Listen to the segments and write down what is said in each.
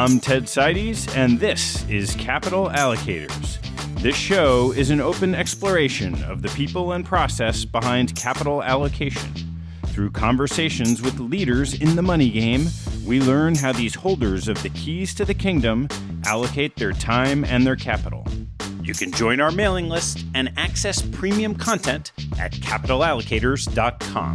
I'm Ted Seides, and this is Capital Allocators. This show is an open exploration of the people and process behind capital allocation. Through conversations with leaders in the money game, we learn how these holders of the keys to the kingdom allocate their time and their capital. You can join our mailing list and access premium content at capitalallocators.com.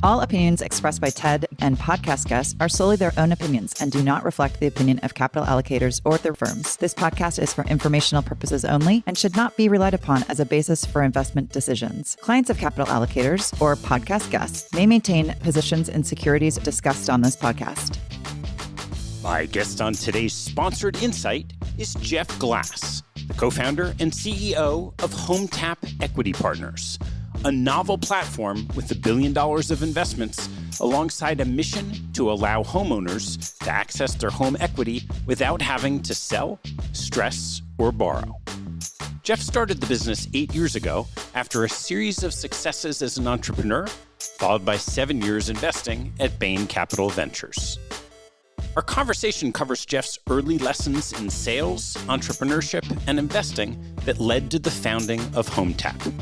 All opinions expressed by Ted and podcast guests are solely their own opinions and do not reflect the opinion of Capital Allocators or their firms. This podcast is for informational purposes only and should not be relied upon as a basis for investment decisions. Clients of Capital Allocators or podcast guests may maintain positions in securities discussed on this podcast. My guest on today's sponsored insight is Jeff Glass, the co-founder and CEO of Hometap Equity Partners, a novel platform with $1 billion of investments alongside a mission to allow homeowners to access their home equity without having to sell, stress, or borrow. Jeff started the business 8 years ago after a series of successes as an entrepreneur, followed by 7 years investing at Bain Capital Ventures. Our conversation covers Jeff's early lessons in sales, entrepreneurship, and investing that led to the founding of Hometap.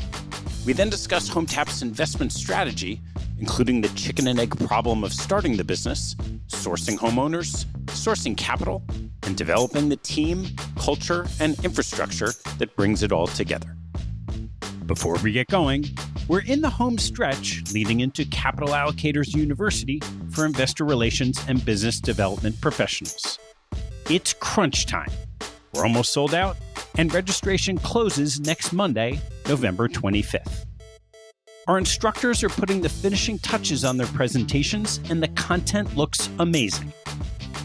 We then discuss Hometap's investment strategy, including the chicken and egg problem of starting the business, sourcing homeowners, sourcing capital, and developing the team, culture, and infrastructure that brings it all together. Before we get going, we're in the home stretch leading into Capital Allocators University for investor relations and business development professionals. It's crunch time. We're almost sold out, and registration closes next Monday, November 25th. Our instructors are putting the finishing touches on their presentations, and the content looks amazing.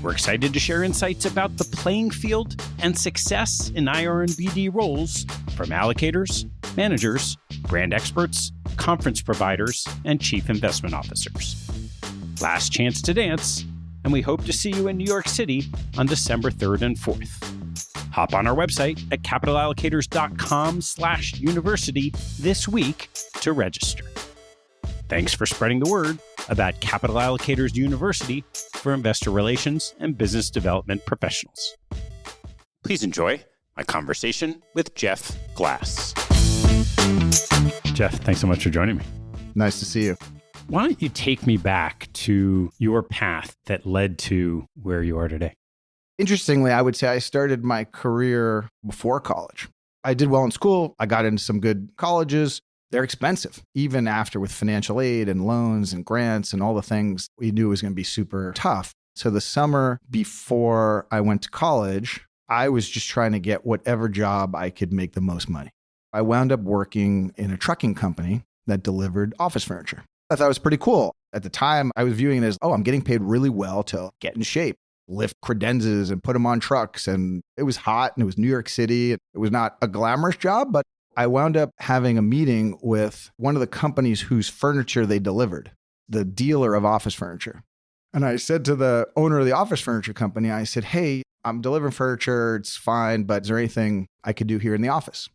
We're excited to share insights about the playing field and success in IR and BD roles from allocators, managers, brand experts, conference providers, and chief investment officers. Last chance to dance, and we hope to see you in New York City on December 3rd and 4th. Hop on our website at capitalallocators.com/university this week to register. Thanks for spreading the word about Capital Allocators University for investor relations and business development professionals. Please enjoy my conversation with Jeff Glass. Jeff, thanks so much for joining me. Nice to see you. Why don't you take me back to your path that led to where you are today? Interestingly, I would say I started my career before college. I did well in school. I got into some good colleges. They're expensive, even after with financial aid and loans and grants and all the things we knew was going to be super tough. So the summer before I went to college, I was just trying to get whatever job I could make the most money. I wound up working in a trucking company that delivered office furniture. I thought it was pretty cool. At the time, I was viewing it as, I'm getting paid really well to get in shape, lift credenzas and put them on trucks. And it was hot and it was New York City. It was not a glamorous job, but I wound up having a meeting with one of the companies whose furniture they delivered, the dealer of office furniture. And I said to the owner of the office furniture company, I said, hey, I'm delivering furniture. It's fine, but is there anything I could do here in the office?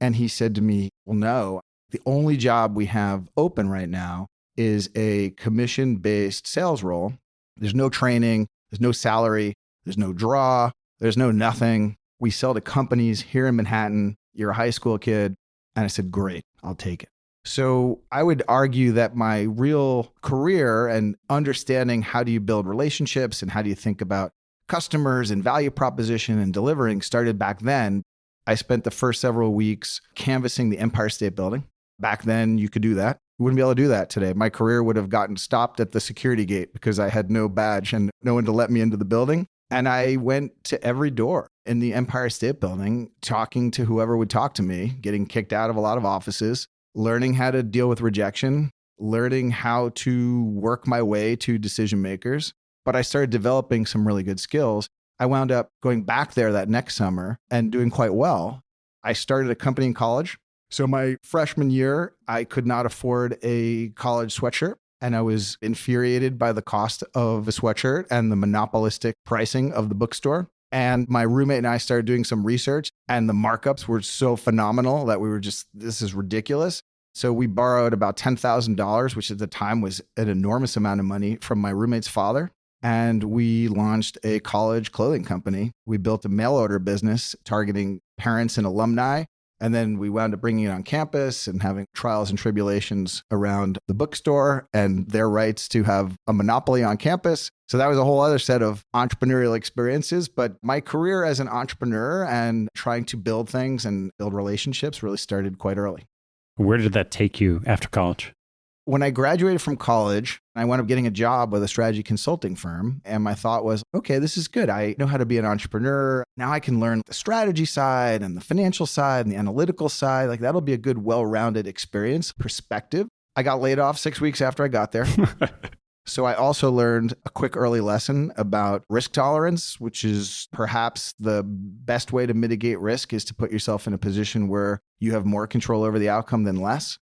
And he said to me, well, no, the only job we have open right now is a commission-based sales role. There's no training. There's no salary. There's no draw. There's no nothing. We sell to companies here in Manhattan. You're a high school kid. And I said, great, I'll take it. So I would argue that my real career and understanding how do you build relationships and how do you think about customers and value proposition and delivering started back then. I spent the first several weeks canvassing the Empire State Building. Back then, you could do that. You wouldn't be able to do that today. My career would have gotten stopped at the security gate because I had no badge and no one to let me into the building. And I went to every door in the Empire State Building, talking to whoever would talk to me, getting kicked out of a lot of offices, learning how to deal with rejection, learning how to work my way to decision makers. But I started developing some really good skills. I wound up going back there that next summer and doing quite well. I started a company in college. So my freshman year, I could not afford a college sweatshirt. And I was infuriated by the cost of a sweatshirt and the monopolistic pricing of the bookstore. And my roommate and I started doing some research, and the markups were so phenomenal that we were just, this is ridiculous. So we borrowed about $10,000, which at the time was an enormous amount of money, from my roommate's father. and we launched a college clothing company. We built a mail order business targeting parents and alumni. And then we wound up bringing it on campus and having trials and tribulations around the bookstore and their rights to have a monopoly on campus. So that was a whole other set of entrepreneurial experiences. But my career as an entrepreneur and trying to build things and build relationships really started quite early. Where did that take you after college? When I graduated from college, I wound up getting a job with a strategy consulting firm. And my thought was, okay, this is good. I know how to be an entrepreneur. Now I can learn the strategy side and the financial side and the analytical side. Like that'll be a good, well-rounded experience, perspective. I got laid off 6 weeks after I got there. So I also learned a quick early lesson about risk tolerance, which is perhaps the best way to mitigate risk is to put yourself in a position where you have more control over the outcome than less.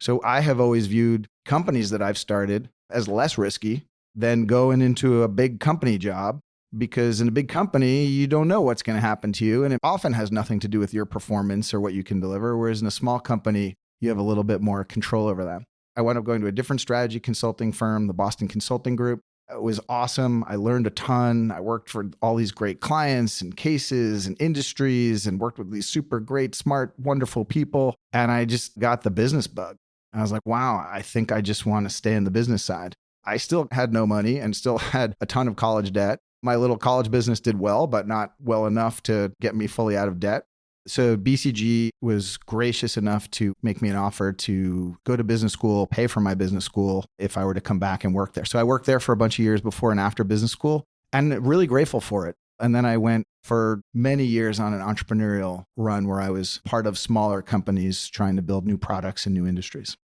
So I have always viewed companies that I've started as less risky than going into a big company job, because in a big company, you don't know what's going to happen to you. And it often has nothing to do with your performance or what you can deliver. Whereas in a small company, you have a little bit more control over that. I wound up going to a different strategy consulting firm, the Boston Consulting Group. It was awesome. I learned a ton. I worked for all these great clients and cases and industries and worked with these super great, smart, wonderful people. And I just got the business bug. I was like, wow, I think I just want to stay in the business side. I still had no money and still had a ton of college debt. My little college business did well, but not well enough to get me fully out of debt. So BCG was gracious enough to make me an offer to go to business school, pay for my business school if I were to come back and work there. So I worked there for a bunch of years before and after business school, and really grateful for it. And then I went for many years on an entrepreneurial run where I was part of smaller companies trying to build new products and new industries.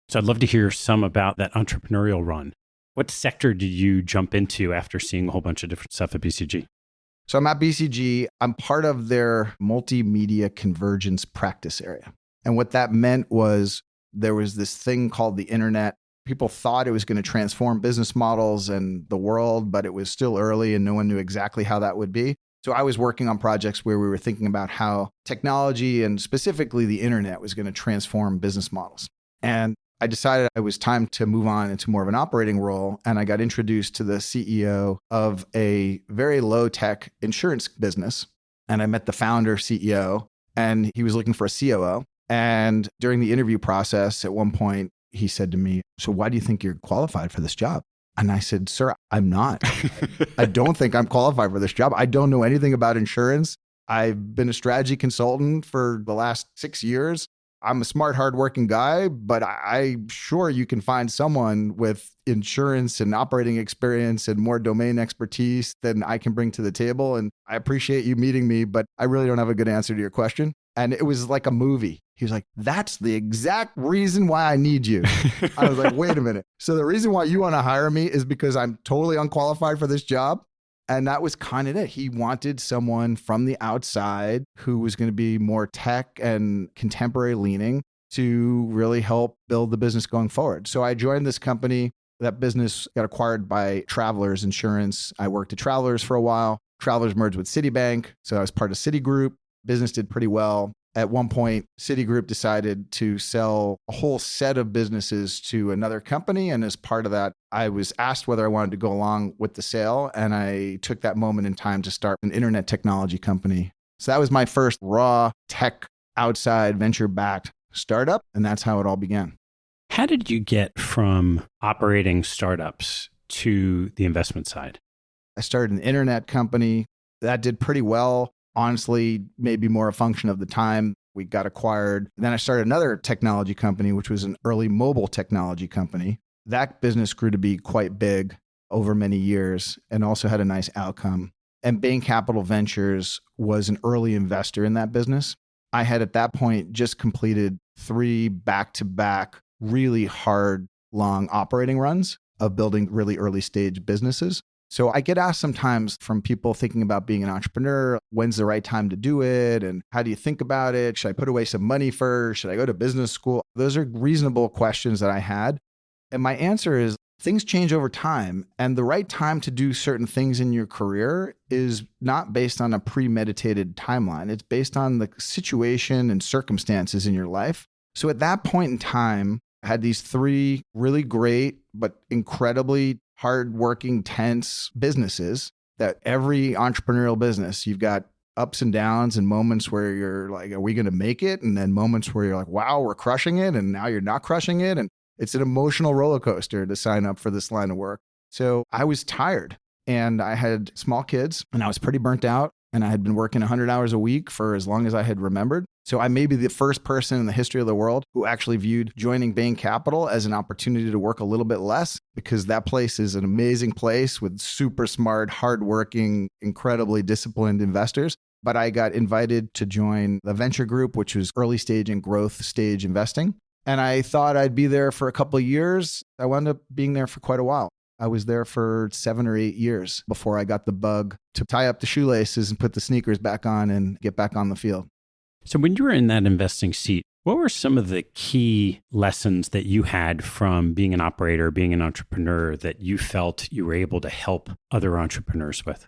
So I'd love to hear some about that entrepreneurial run. What sector did you jump into after seeing a whole bunch of different stuff at BCG? So I'm at BCG. I'm part of their multimedia convergence practice area. And what that meant was there was this thing called the internet. People thought it was going to transform business models and the world, but it was still early and no one knew exactly how that would be. So I was working on projects where we were thinking about how technology and specifically the internet was going to transform business models. And I decided it was time to move on into more of an operating role. And I got introduced to the CEO of a very low tech insurance business. And I met the founder, CEO, and he was looking for a COO. And during the interview process, at one point, he said to me, "So why do you think you're qualified for this job?" And I said, "Sir, I'm not. I don't think I'm qualified for this job. I don't know anything about insurance. I've been a strategy consultant for the last 6 years. I'm a smart, hardworking guy, but I'm sure you can find someone with insurance and operating experience and more domain expertise than I can bring to the table. And I appreciate you meeting me, but I really don't have a good answer to your question." And it was like a movie. He was like, "That's the exact reason why I need you." I was like, wait a minute. So the reason why you want to hire me is because I'm totally unqualified for this job? And that was kind of it. He wanted someone from the outside who was going to be more tech and contemporary leaning to really help build the business going forward. So I joined this company. That business got acquired by Travelers Insurance. I worked at Travelers for a while. Travelers merged with Citibank. So I was part of Citigroup. Business did pretty well. At one point, Citigroup decided to sell a whole set of businesses to another company. And as part of that, I was asked whether I wanted to go along with the sale. And I took that moment in time to start an internet technology company. So that was my first raw tech outside venture-backed startup. And that's how it all began. How did you get from operating startups to the investment side? I started an internet company that did pretty well. Honestly, maybe more a function of the time. We got acquired. Then I started another technology company, which was an early mobile technology company. That business grew to be quite big over many years and also had a nice outcome. And Bain Capital Ventures was an early investor in that business. I had at that point just completed 3 back-to-back, really hard, long operating runs of building really early stage businesses. So I get asked sometimes from people thinking about being an entrepreneur, when's the right time to do it? And how do you think about it? Should I put away some money first? Should I go to business school? Those are reasonable questions that I had. And my answer is things change over time. And the right time to do certain things in your career is not based on a premeditated timeline. It's based on the situation and circumstances in your life. So at that point in time, I had these 3 really great, but incredibly hardworking, tense businesses that every entrepreneurial business, you've got ups and downs and moments where you're like, are we going to make it? And then moments where you're like, wow, we're crushing it. And now you're not crushing it. And it's an emotional roller coaster to sign up for this line of work. So I was tired and I had small kids and I was pretty burnt out. And I had been working 100 hours a week for as long as I had remembered. So I may be the first person in the history of the world who actually viewed joining Bain Capital as an opportunity to work a little bit less, because that place is an amazing place with super smart, hardworking, incredibly disciplined investors. But I got invited to join the venture group, which was early stage and growth stage investing. And I thought I'd be there for a couple of years. I wound up being there for quite a while. I was there for 7 or 8 years before I got the bug to tie up the shoelaces and put the sneakers back on and get back on the field. So when you were in that investing seat, what were some of the key lessons that you had from being an operator, being an entrepreneur, that you felt you were able to help other entrepreneurs with?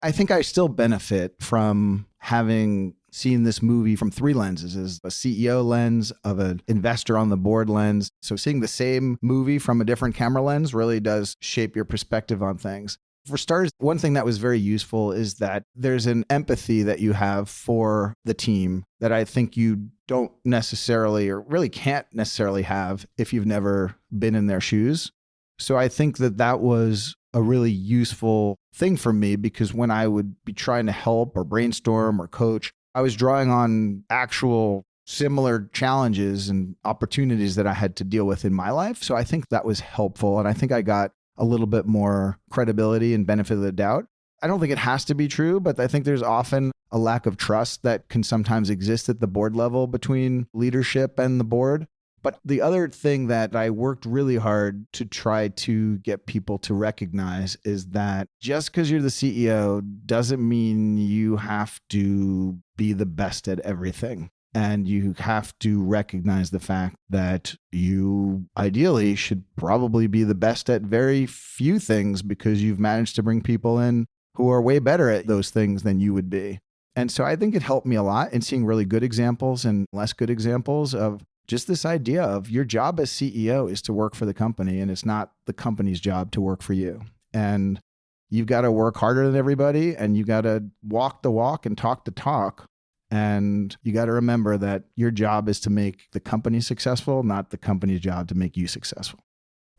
I think I still benefit from having seen this movie from 3 lenses: as a CEO lens, of an investor on the board lens. So seeing the same movie from a different camera lens really does shape your perspective on things. For starters, one thing that was very useful is that there's an empathy that you have for the team that I think you don't necessarily, or really can't necessarily have if you've never been in their shoes. So I think that that was a really useful thing for me, because when I would be trying to help or brainstorm or coach, I was drawing on actual similar challenges and opportunities that I had to deal with in my life. So I think that was helpful. And I think I got a little bit more credibility and benefit of the doubt. I don't think it has to be true, but I think there's often a lack of trust that can sometimes exist at the board level between leadership and the board. But the other thing that I worked really hard to try to get people to recognize is that just because you're the CEO doesn't mean you have to be the best at everything. And you have to recognize the fact that you ideally should probably be the best at very few things, because you've managed to bring people in who are way better at those things than you would be. And so I think it helped me a lot in seeing really good examples and less good examples of just this idea of your job as CEO is to work for the company, and it's not the company's job to work for you. And you've got to work harder than everybody, and you got to walk the walk and talk the talk. And you got to remember that your job is to make the company successful, not the company's job to make you successful.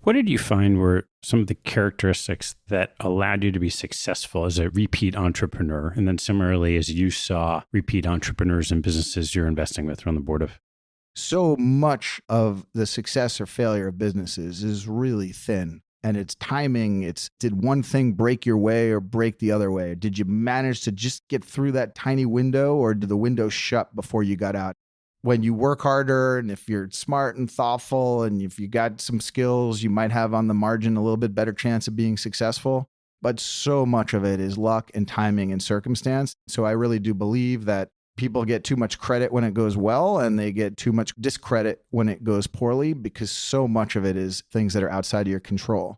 What did you find were some of the characteristics that allowed you to be successful as a repeat entrepreneur? And then similarly, as you saw repeat entrepreneurs and businesses you're investing with or on the board of? So much of the success or failure of businesses is really thin. And it's timing. It's, did one thing break your way or break the other way? Did you manage to just get through that tiny window, or did the window shut before you got out? When you work harder, and if you're smart and thoughtful, and if you got some skills, you might have on the margin a little bit better chance of being successful. But so much of it is luck and timing and circumstance. So I really do believe that people get too much credit when it goes well, and they get too much discredit when it goes poorly, because so much of it is things that are outside of your control.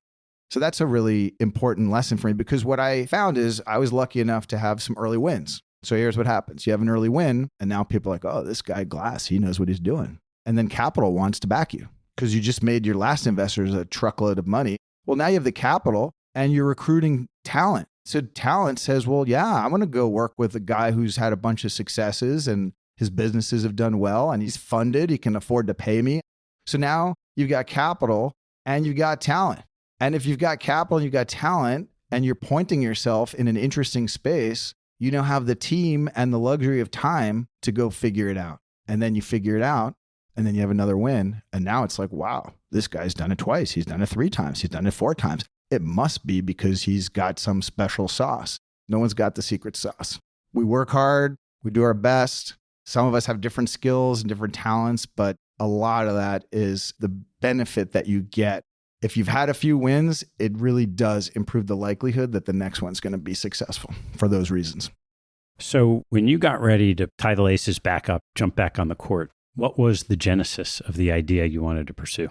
So that's a really important lesson for me, because what I found is I was lucky enough to have some early wins. So here's what happens. You have an early win, and now people are like, oh, this guy Glass, he knows what he's doing. And then capital wants to back you because you just made your last investors a truckload of money. Well, now you have the capital and you're recruiting talent. So talent says, well, yeah, I'm going to go work with a guy who's had a bunch of successes and his businesses have done well and he's funded. He can afford to pay me. So now you've got capital and you've got talent. And if you've got capital and you've got talent and you're pointing yourself in an interesting space, you now have the team and the luxury of time to go figure it out. And then you figure it out and then you have another win. And now it's like, wow, this guy's done it twice. He's done it 3 times. He's done it 4 times. It must be because he's got some special sauce. No one's got the secret sauce. We work hard. We do our best. Some of us have different skills and different talents, but a lot of that is the benefit that you get. If you've had a few wins, it really does improve the likelihood that the next one's going to be successful for those reasons. So when you got ready to tie the laces back up, jump back on the court, what was the genesis of the idea you wanted to pursue?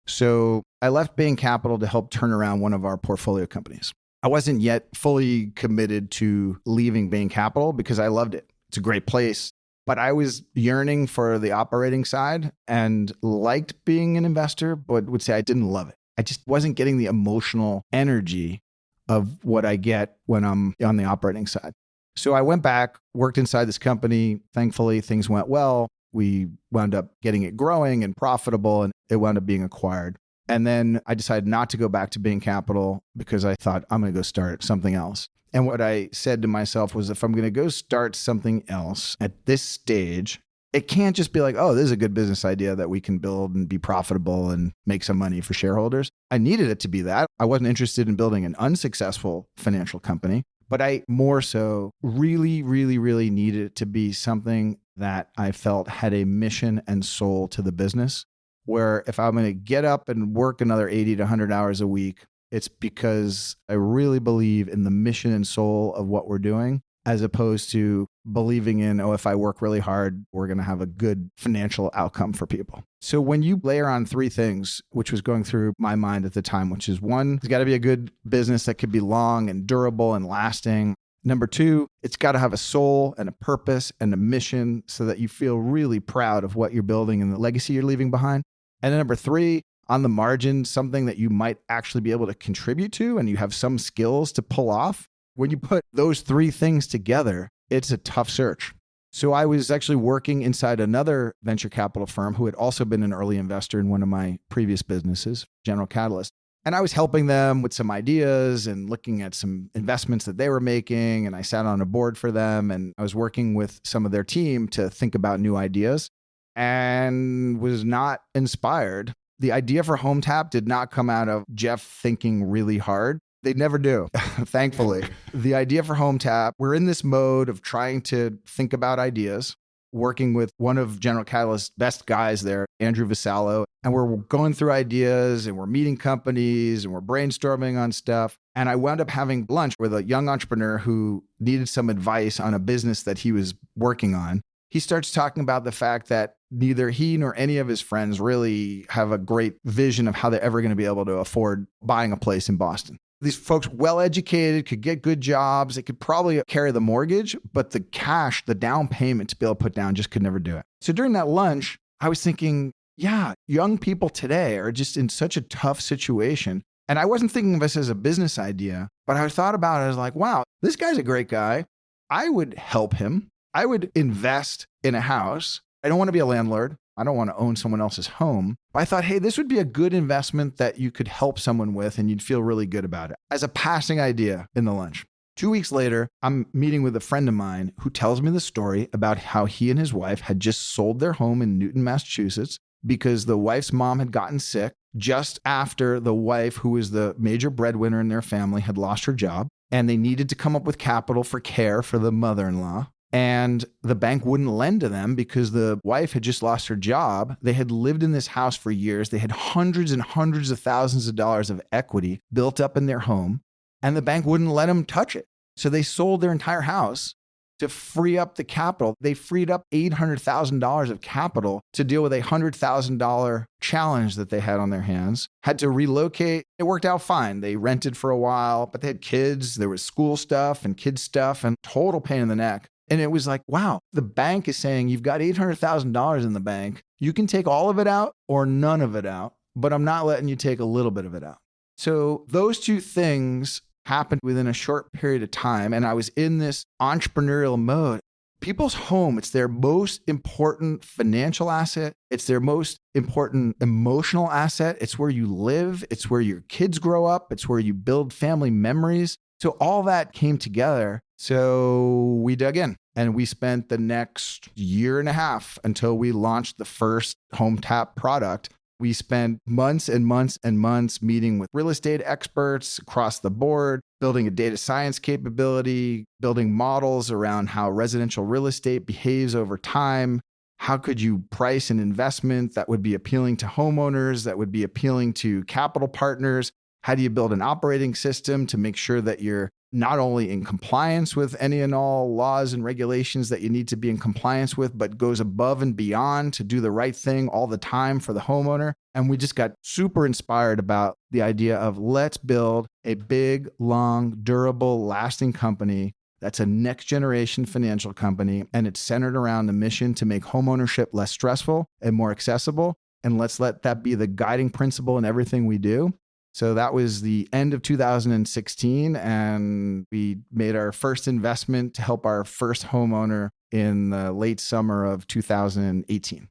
So I left Bain Capital to help turn around one of our portfolio companies. I wasn't yet fully committed to leaving Bain Capital because I loved it. It's a great place. But I was yearning for the operating side and liked being an investor, but would say I didn't love it. I just wasn't getting the emotional energy of what I get when I'm on the operating side. So I went back, worked inside this company. Thankfully, things went well. We wound up getting it growing and profitable, and it wound up being acquired. And then I decided not to go back to Bain Capital because I thought I'm going to go start something else. And what I said to myself was, if I'm going to go start something else at this stage, it can't just be like, oh, this is a good business idea that we can build and be profitable and make some money for shareholders. I needed it to be that. I wasn't interested in building an unsuccessful financial company, but I more so really, really, really needed it to be something that I felt had a mission and soul to the business, where if I'm going to get up and work another 80 to 100 hours a week, it's because I really believe in the mission and soul of what we're doing, as opposed to believing in, oh, if I work really hard, we're going to have a good financial outcome for people. So when you layer on three things, which was going through my mind at the time, which is one, it's got to be a good business that could be long and durable and lasting. Number two, it's got to have a soul and a purpose and a mission so that you feel really proud of what you're building and the legacy you're leaving behind. And then number three, on the margin, something that you might actually be able to contribute to and you have some skills to pull off. When you put those three things together, it's a tough search. So I was actually working inside another venture capital firm who had also been an early investor in one of my previous businesses, General Catalyst. And I was helping them with some ideas and looking at some investments that they were making. And I sat on a board for them and I was working with some of their team to think about new ideas and was not inspired. The idea for Hometap did not come out of Jeff thinking really hard. They never do, thankfully. The idea for Hometap, we're in this mode of trying to think about ideas, working with one of General Catalyst's best guys there, Andrew Vasallo, and we're going through ideas and we're meeting companies and we're brainstorming on stuff. And I wound up having lunch with a young entrepreneur who needed some advice on a business that he was working on. He starts talking about the fact that neither he nor any of his friends really have a great vision of how they're ever going to be able to afford buying a place in Boston. These folks, well-educated, could get good jobs. They could probably carry the mortgage, but the cash, the down payment to be able to put down just could never do it. So during that lunch, I was thinking, yeah, young people today are just in such a tough situation. And I wasn't thinking of this as a business idea, but I thought about it as like, wow, this guy's a great guy. I would help him. I would invest in a house. I don't want to be a landlord. I don't want to own someone else's home. But I thought, hey, this would be a good investment that you could help someone with and you'd feel really good about it. As a passing idea in the lunch. 2 weeks later, I'm meeting with a friend of mine who tells me the story about how he and his wife had just sold their home in Newton, Massachusetts, because the wife's mom had gotten sick just after the wife, who was the major breadwinner in their family, had lost her job. And they needed to come up with capital for care for the mother-in-law. And the bank wouldn't lend to them because the wife had just lost her job. They had lived in this house for years. They had hundreds and hundreds of thousands of dollars of equity built up in their home, and the bank wouldn't let them touch it. So they sold their entire house to free up the capital. They freed up $800,000 of capital to deal with a $100,000 challenge that they had on their hands, had to relocate. It worked out fine. They rented for a while, but they had kids. There was school stuff and kids stuff and total pain in the neck. And it was like, wow, the bank is saying you've got $800,000 in the bank. You can take all of it out or none of it out, but I'm not letting you take a little bit of it out. So those two things happened within a short period of time. And I was in this entrepreneurial mode. People's home, it's their most important financial asset. It's their most important emotional asset. It's where you live. It's where your kids grow up. It's where you build family memories. So all that came together. So we dug in and we spent the next year and a half until we launched the first Hometap product. We spent months and months and months meeting with real estate experts across the board, building a data science capability, building models around how residential real estate behaves over time. How could you price an investment that would be appealing to homeowners, that would be appealing to capital partners? How do you build an operating system to make sure that you're not only in compliance with any and all laws and regulations that you need to be in compliance with, but goes above and beyond to do the right thing all the time for the homeowner? And we just got super inspired about the idea of let's build a big, long, durable, lasting company that's a next generation financial company. And it's centered around the mission to make homeownership less stressful and more accessible. And let's let that be the guiding principle in everything we do. So that was the end of 2016. And we made our first investment to help our first homeowner in the late summer of 2018.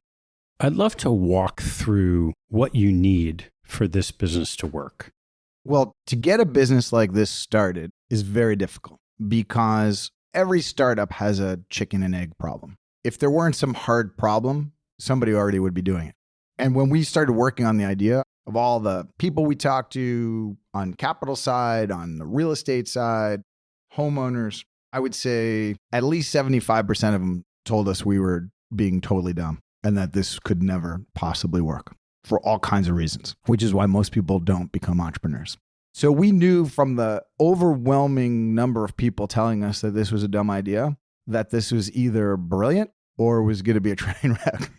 I'd love to walk through what you need for this business to work. Well, to get a business like this started is very difficult because every startup has a chicken and egg problem. If there weren't some hard problem, somebody already would be doing it. And when we started working on the idea, of all the people we talked to on capital side, on the real estate side, homeowners, I would say at least 75% of them told us we were being totally dumb and that this could never possibly work for all kinds of reasons, which is why most people don't become entrepreneurs. So we knew from the overwhelming number of people telling us that this was a dumb idea, that this was either brilliant or was going to be a train wreck.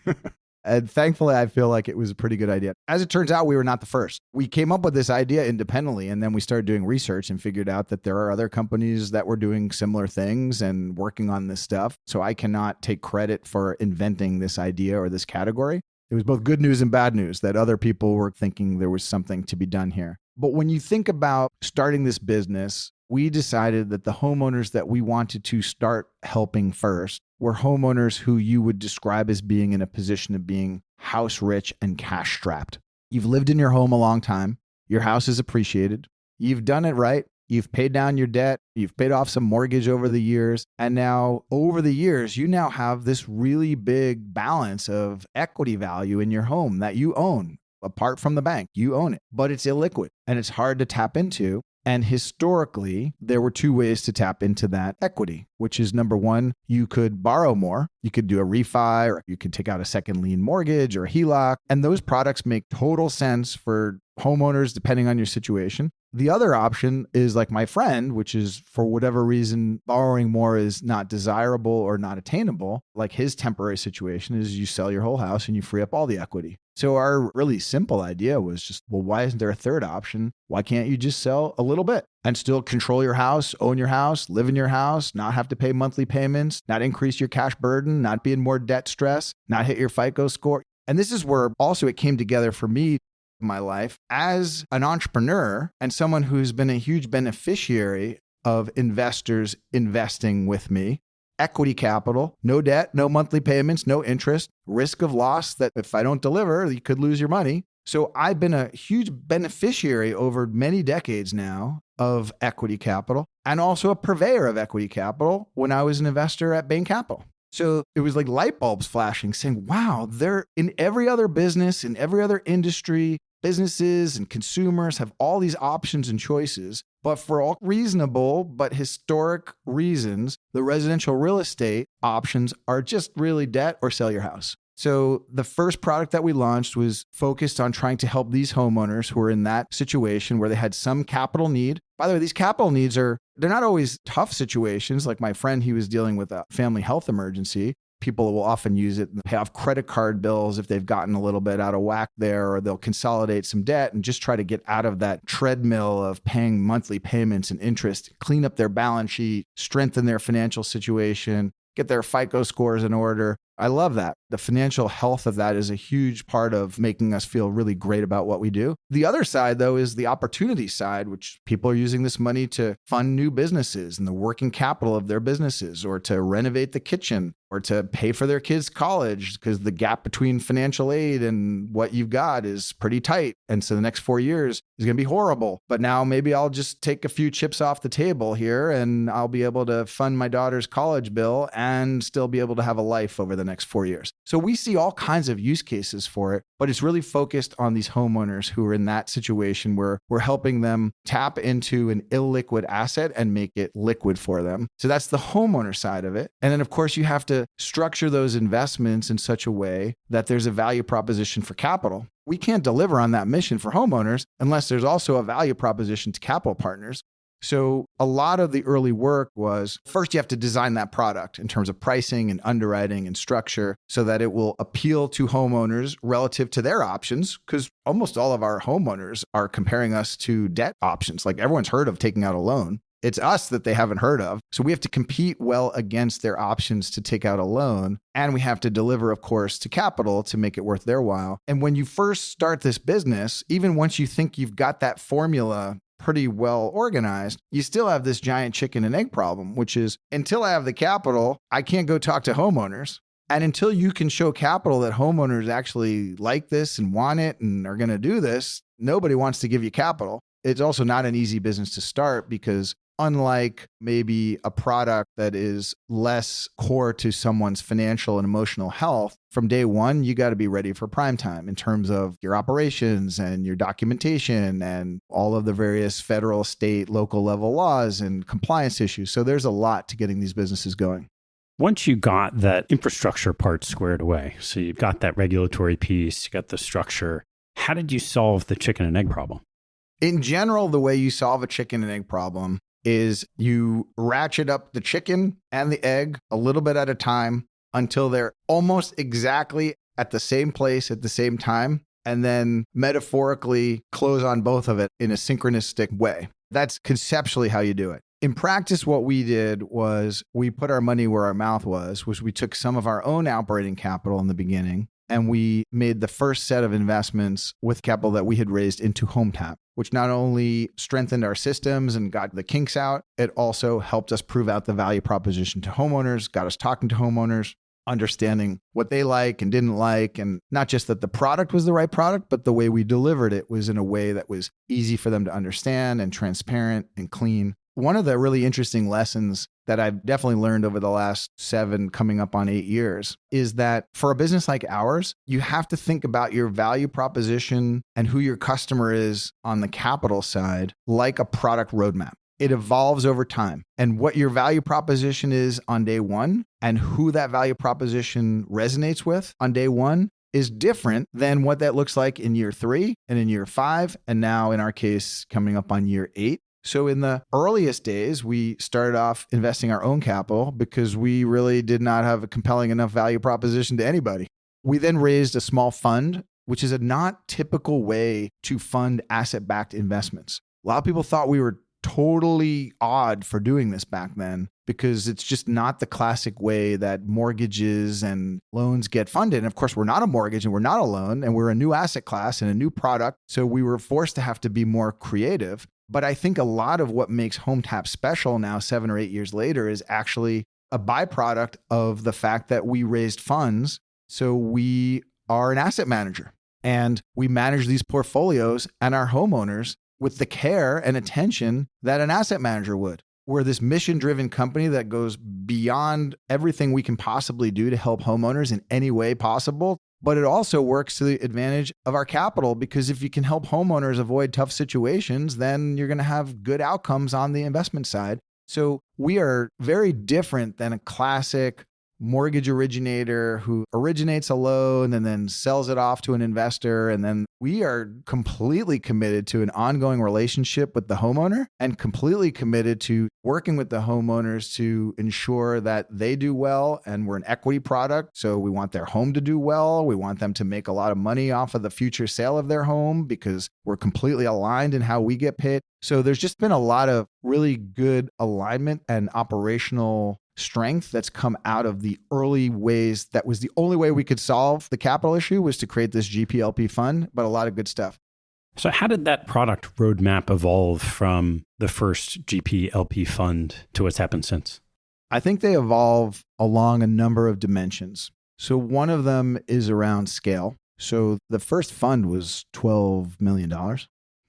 And thankfully, I feel like it was a pretty good idea. As it turns out, we were not the first. We came up with this idea independently, and then we started doing research and figured out that there are other companies that were doing similar things and working on this stuff. So I cannot take credit for inventing this idea or this category. It was both good news and bad news that other people were thinking there was something to be done here. But when you think about starting this business, we decided that the homeowners that we wanted to start helping first were homeowners who you would describe as being in a position of being house rich and cash strapped. You've lived in your home a long time. Your house is appreciated. You've done it right. You've paid down your debt. You've paid off some mortgage over the years. And now over the years, you now have this really big balance of equity value in your home that you own. Apart from the bank, you own it, but it's illiquid and it's hard to tap into. And historically, there were two ways to tap into that equity, which is number one, you could borrow more. You could do a refi, or you could take out a second lien mortgage or a HELOC. And those products make total sense for homeowners, depending on your situation. The other option is like my friend, which is for whatever reason, borrowing more is not desirable or not attainable. Like his temporary situation is you sell your whole house and you free up all the equity. So our really simple idea was just, well, why isn't there a third option? Why can't you just sell a little bit and still control your house, own your house, live in your house, not have to pay monthly payments, not increase your cash burden, not be in more debt stress, not hit your FICO score? And this is where also it came together for me in my life as an entrepreneur and someone who's been a huge beneficiary of investors investing with me. Equity capital, no debt, no monthly payments, no interest, risk of loss that if I don't deliver, you could lose your money. So I've been a huge beneficiary over many decades now of equity capital and also a purveyor of equity capital when I was an investor at Bain Capital. So it was like light bulbs flashing saying, wow, they're in every other business, in every other industry, businesses and consumers have all these options and choices. But for all reasonable but historic reasons, the residential real estate options are just really debt or sell your house. So the first product that we launched was focused on trying to help these homeowners who are in that situation where they had some capital need. By the way, these capital needs they're not always tough situations. Like my friend, he was dealing with a family health emergency. People will often use it and pay off credit card bills if they've gotten a little bit out of whack there, or they'll consolidate some debt and just try to get out of that treadmill of paying monthly payments and interest, clean up their balance sheet, strengthen their financial situation, get their FICO scores in order. I love that. The financial health of that is a huge part of making us feel really great about what we do. The other side, though, is the opportunity side, which people are using this money to fund new businesses and the working capital of their businesses, or to renovate the kitchen, or to pay for their kids' college, because the gap between financial aid and what you've got is pretty tight. And so the next 4 years is going to be horrible. But now maybe I'll just take a few chips off the table here and I'll be able to fund my daughter's college bill and still be able to have a life over the next 4 years. So we see all kinds of use cases for it, but it's really focused on these homeowners who are in that situation where we're helping them tap into an illiquid asset and make it liquid for them. So that's the homeowner side of it. And then of course you have to structure those investments in such a way that there's a value proposition for capital. We can't deliver on that mission for homeowners unless there's also a value proposition to capital partners. So a lot of the early work was, first you have to design that product in terms of pricing and underwriting and structure so that it will appeal to homeowners relative to their options, because almost all of our homeowners are comparing us to debt options. Like everyone's heard of taking out a loan. It's us that they haven't heard of. So we have to compete well against their options to take out a loan. And we have to deliver, of course, to capital to make it worth their while. And when you first start this business, even once you think you've got that formula pretty well organized, you still have this giant chicken and egg problem, which is until I have the capital, I can't go talk to homeowners. And until you can show capital that homeowners actually like this and want it and are going to do this, nobody wants to give you capital. It's also not an easy business to start because unlike maybe a product that is less core to someone's financial and emotional health, from day one, you got to be ready for prime time in terms of your operations and your documentation and all of the various federal, state, local level laws and compliance issues. So there's a lot to getting these businesses going. Once you got that infrastructure part squared away, so you've got that regulatory piece, you got the structure, how did you solve the chicken and egg problem? In general, the way you solve a chicken and egg problem is you ratchet up the chicken and the egg a little bit at a time until they're almost exactly at the same place at the same time, and then metaphorically close on both of it in a synchronistic way. That's conceptually how you do it. In practice, what we did was we put our money where our mouth was we took some of our own operating capital in the beginning, and we made the first set of investments with capital that we had raised into Hometap, which not only strengthened our systems and got the kinks out, it also helped us prove out the value proposition to homeowners, got us talking to homeowners, understanding what they like and didn't like, and not just that the product was the right product, but the way we delivered it was in a way that was easy for them to understand and transparent and clean. One of the really interesting lessons that I've definitely learned over the last 7, coming up on 8 years, is that for a business like ours, you have to think about your value proposition and who your customer is on the capital side like a product roadmap. It evolves over time. And what your value proposition is on day one and who that value proposition resonates with on day one is different than what that looks like in year 3 and in year 5. And now in our case, coming up on year 8. So in the earliest days, we started off investing our own capital because we really did not have a compelling enough value proposition to anybody. We then raised a small fund, which is a not typical way to fund asset-backed investments. A lot of people thought we were totally odd for doing this back then because it's just not the classic way that mortgages and loans get funded. And of course, we're not a mortgage and we're not a loan and we're a new asset class and a new product. So we were forced to have to be more creative. But I think a lot of what makes Hometap special now, 7 or 8 years later, is actually a byproduct of the fact that we raised funds. So we are an asset manager and we manage these portfolios and our homeowners with the care and attention that an asset manager would. We're this mission-driven company that goes beyond everything we can possibly do to help homeowners in any way possible. But it also works to the advantage of our capital because if you can help homeowners avoid tough situations, then you're going to have good outcomes on the investment side. So we are very different than a classic mortgage originator who originates a loan and then sells it off to an investor. And then we are completely committed to an ongoing relationship with the homeowner and completely committed to working with the homeowners to ensure that they do well. And we're an equity product. So we want their home to do well. We want them to make a lot of money off of the future sale of their home because we're completely aligned in how we get paid. So there's just been a lot of really good alignment and operational strength that's come out of the early ways. That was the only way we could solve the capital issue, was to create this GPLP fund, but a lot of good stuff. So how did that product roadmap evolve from the first GPLP fund to what's happened since? I think they evolve along a number of dimensions. So one of them is around scale. So the first fund was $12 million.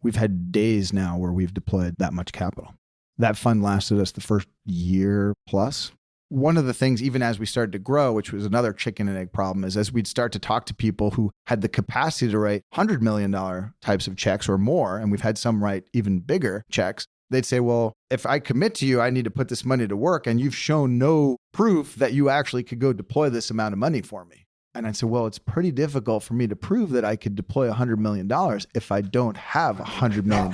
We've had days now where we've deployed that much capital. That fund lasted us the first year plus. One of the things, even as we started to grow, which was another chicken and egg problem, is as we'd start to talk to people who had the capacity to write $100 million types of checks or more, and we've had some write even bigger checks, they'd say, well, if I commit to you, I need to put this money to work, and you've shown no proof that you actually could go deploy this amount of money for me. And I'd say, well, it's pretty difficult for me to prove that I could deploy $100 million if I don't have $100 million.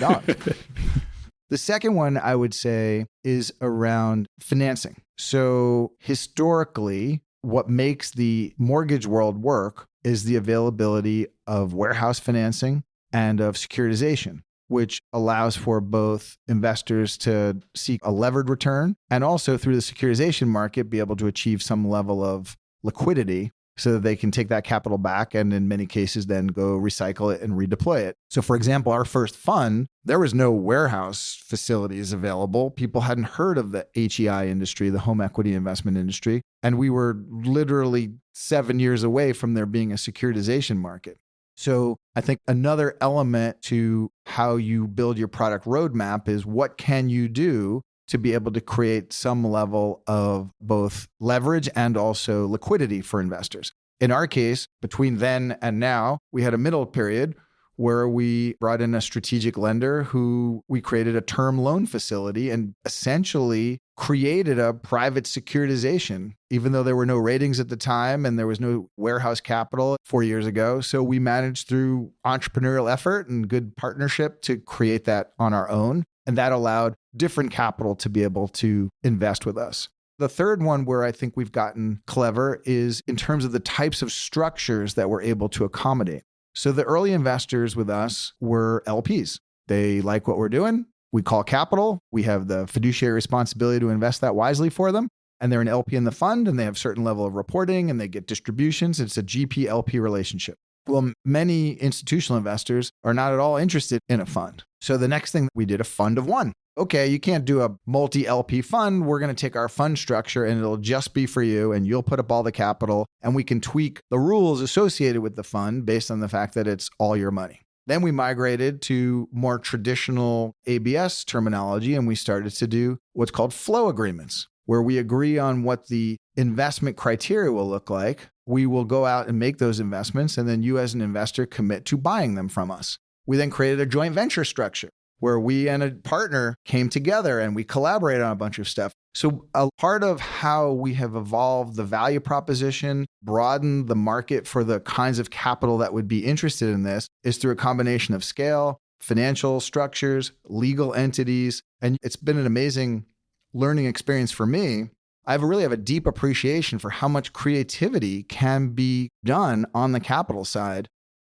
The second one I would say is around financing. So historically, what makes the mortgage world work is the availability of warehouse financing and of securitization. which allows for both investors to seek a levered return and also through the securitization market be able to achieve some level of liquidity so that they can take that capital back and in many cases then go recycle it and redeploy it. So for example, our first fund, there was no warehouse facilities available. People hadn't heard of the HEI industry, the home equity investment industry. And we were literally 7 years away from there being a securitization market. So I think another element to how you build your product roadmap is what can you do to be able to create some level of both leverage and also liquidity for investors. In our case, between then and now, we had a middle period where we brought in a strategic lender who we created a term loan facility and essentially created a private securitization, even though there were no ratings at the time and there was no warehouse capital 4 years ago. So we managed through entrepreneurial effort and good partnership to create that on our own. And that allowed different capital to be able to invest with us. The third one where I think we've gotten clever is in terms of the types of structures that we're able to accommodate. So the early investors with us were LPs. They like what we're doing. We call capital. We have the fiduciary responsibility to invest that wisely for them. And they're an LP in the fund and they have a certain level of reporting and they get distributions. It's a GP-LP relationship. Well, many institutional investors are not at all interested in a fund. So the next thing, we did a fund of one. Okay, you can't do a multi-LP fund. We're going to take our fund structure and it'll just be for you and you'll put up all the capital and we can tweak the rules associated with the fund based on the fact that it's all your money. Then we migrated to more traditional ABS terminology and we started to do what's called flow agreements, where we agree on what the investment criteria will look like. We will go out and make those investments, and then you as an investor commit to buying them from us. We then created a joint venture structure where we and a partner came together and we collaborated on a bunch of stuff. So a part of how we have evolved the value proposition, broadened the market for the kinds of capital that would be interested in this is through a combination of scale, financial structures, legal entities. And it's been an amazing learning experience for me. I really have a deep appreciation for how much creativity can be done on the capital side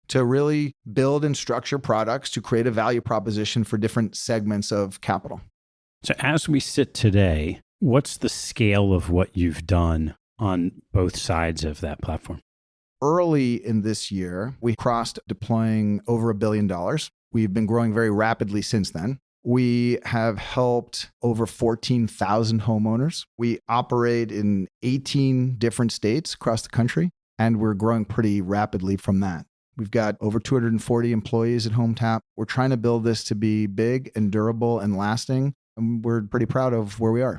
to really build and structure products to create a value proposition for different segments of capital. So as we sit today, what's the scale of what you've done on both sides of that platform? Early in this year, we crossed deploying over $1 billion. We've been growing very rapidly since then. We have helped over 14,000 homeowners. We operate in 18 different states across the country, and we're growing pretty rapidly from that. We've got over 240 employees at Hometap. We're trying to build this to be big and durable and lasting, and we're pretty proud of where we are.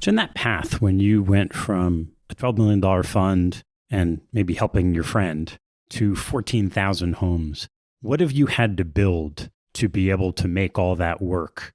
So in that path, when you went from a $12 million fund and maybe helping your friend to 14,000 homes, what have you had to build to be able to make all that work?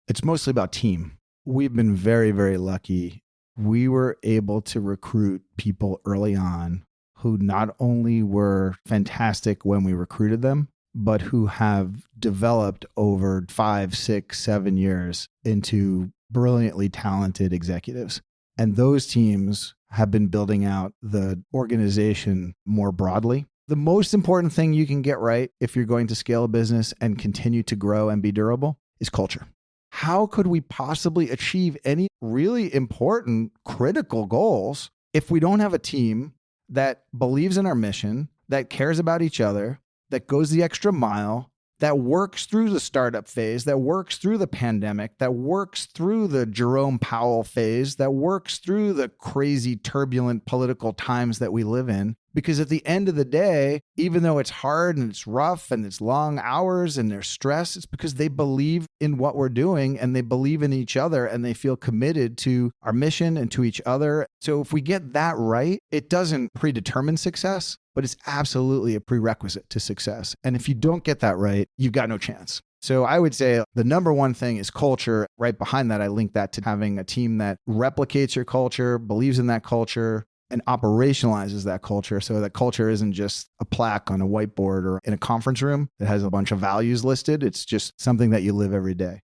It's mostly about team. We've been very, very lucky. We were able to recruit people early on who not only were fantastic when we recruited them, but who have developed over 5, 6, 7 years into brilliantly talented executives. And those teams have been building out the organization more broadly. The most important thing you can get right if you're going to scale a business and continue to grow and be durable is culture. How could we possibly achieve any really important, critical goals if we don't have a team that believes in our mission, that cares about each other, that goes the extra mile, that works through the startup phase, that works through the pandemic, that works through the Jerome Powell phase, that works through the crazy, turbulent political times that we live in? Because at the end of the day, even though it's hard and it's rough and it's long hours and there's stress, it's because they believe in what we're doing and they believe in each other and they feel committed to our mission and to each other. So if we get that right, it doesn't predetermine success, but it's absolutely a prerequisite to success. And if you don't get that right, you've got no chance. So I would say the number one thing is culture. Right behind that, I link that to having a team that replicates your culture, believes in that culture, and operationalizes that culture so that culture isn't just a plaque on a whiteboard or in a conference room that has a bunch of values listed. It's just something that you live every day.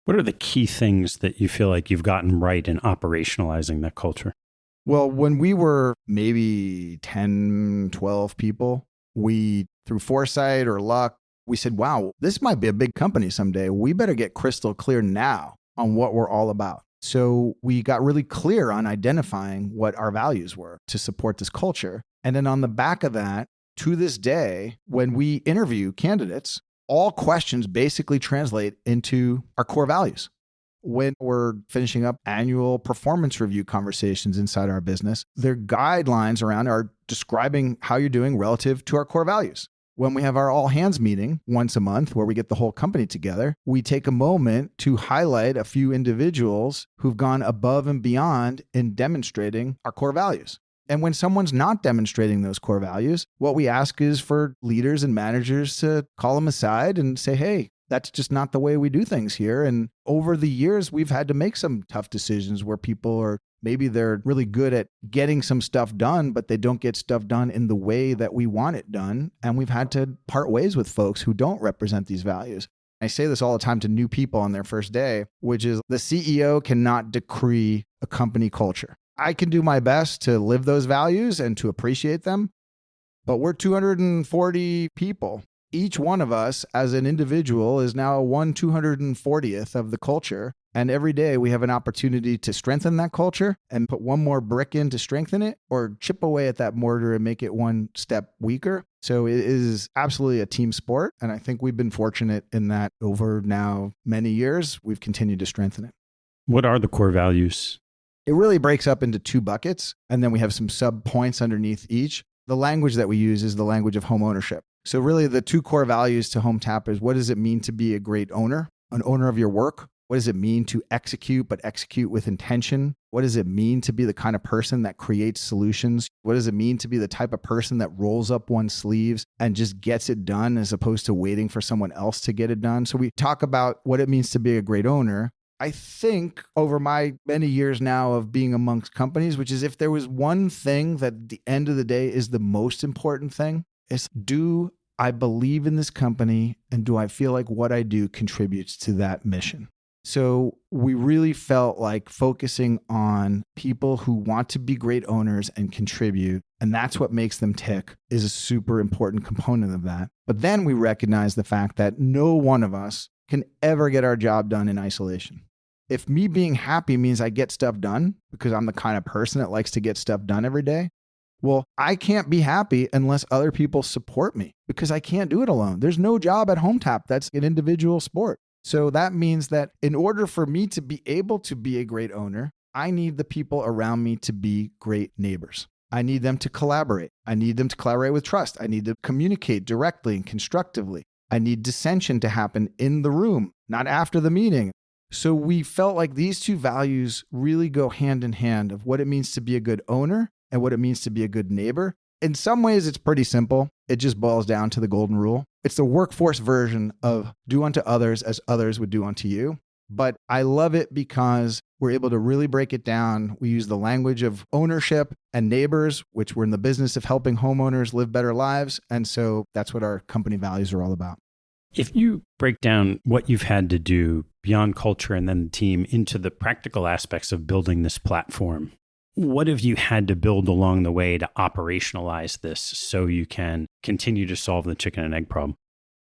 What are the key things that you feel like you've gotten right in operationalizing that culture? Well, when we were maybe 10, 12 people, we, through foresight or luck, we said, wow, this might be a big company someday. We better get crystal clear now on what we're all about. So we got really clear on identifying what our values were to support this culture. And then on the back of that, to this day, when we interview candidates, all questions basically translate into our core values. When we're finishing up annual performance review conversations inside our business, their guidelines around are describing how you're doing relative to our core values. When we have our all hands meeting once a month where we get the whole company together, we take a moment to highlight a few individuals who've gone above and beyond in demonstrating our core values. And when someone's not demonstrating those core values, what we ask is for leaders and managers to call them aside and say, hey, that's just not the way we do things here. And over the years, we've had to make some tough decisions where people are, maybe they're really good at getting some stuff done, but they don't get stuff done in the way that we want it done. And we've had to part ways with folks who don't represent these values. I say this all the time to new people on their first day, which is the CEO cannot decree a company culture. I can do my best to live those values and to appreciate them, but we're 240 people. Each one of us as an individual is now 1/240th of the culture. And every day we have an opportunity to strengthen that culture and put one more brick in to strengthen it or chip away at that mortar and make it one step weaker. So it is absolutely a team sport. And I think we've been fortunate in that over now many years, we've continued to strengthen it. What are the core values? It really breaks up into two buckets, and then we have some sub points underneath each. The language that we use is the language of home ownership. So really the two core values to Hometap is, what does it mean to be a great owner, an owner of your work? What does it mean to execute, but execute with intention? What does it mean to be the kind of person that creates solutions? What does it mean to be the type of person that rolls up one's sleeves and just gets it done as opposed to waiting for someone else to get it done? So we talk about what it means to be a great owner. I think over my many years now of being amongst companies, which is if there was one thing that at the end of the day is the most important thing, is do I believe in this company and do I feel like what I do contributes to that mission? So we really felt like focusing on people who want to be great owners and contribute, and that's what makes them tick, is a super important component of that. But then we recognize the fact that no one of us can ever get our job done in isolation. If me being happy means I get stuff done because I'm the kind of person that likes to get stuff done every day, well, I can't be happy unless other people support me because I can't do it alone. There's no job at Hometap that's an individual sport. So that means that in order for me to be able to be a great owner, I need the people around me to be great neighbors. I need them to collaborate. I need them to collaborate with trust. I need to communicate directly and constructively. I need dissension to happen in the room, not after the meeting. So we felt like these two values really go hand in hand of what it means to be a good owner and what it means to be a good neighbor. In some ways, it's pretty simple. It just boils down to the golden rule. It's the workforce version of do unto others as others would do unto you. But I love it because we're able to really break it down. We use the language of ownership and neighbors, which we're in the business of helping homeowners live better lives. And so that's what our company values are all about. If you break down what you've had to do beyond culture and then the team into the practical aspects of building this platform, what have you had to build along the way to operationalize this so you can continue to solve the chicken and egg problem?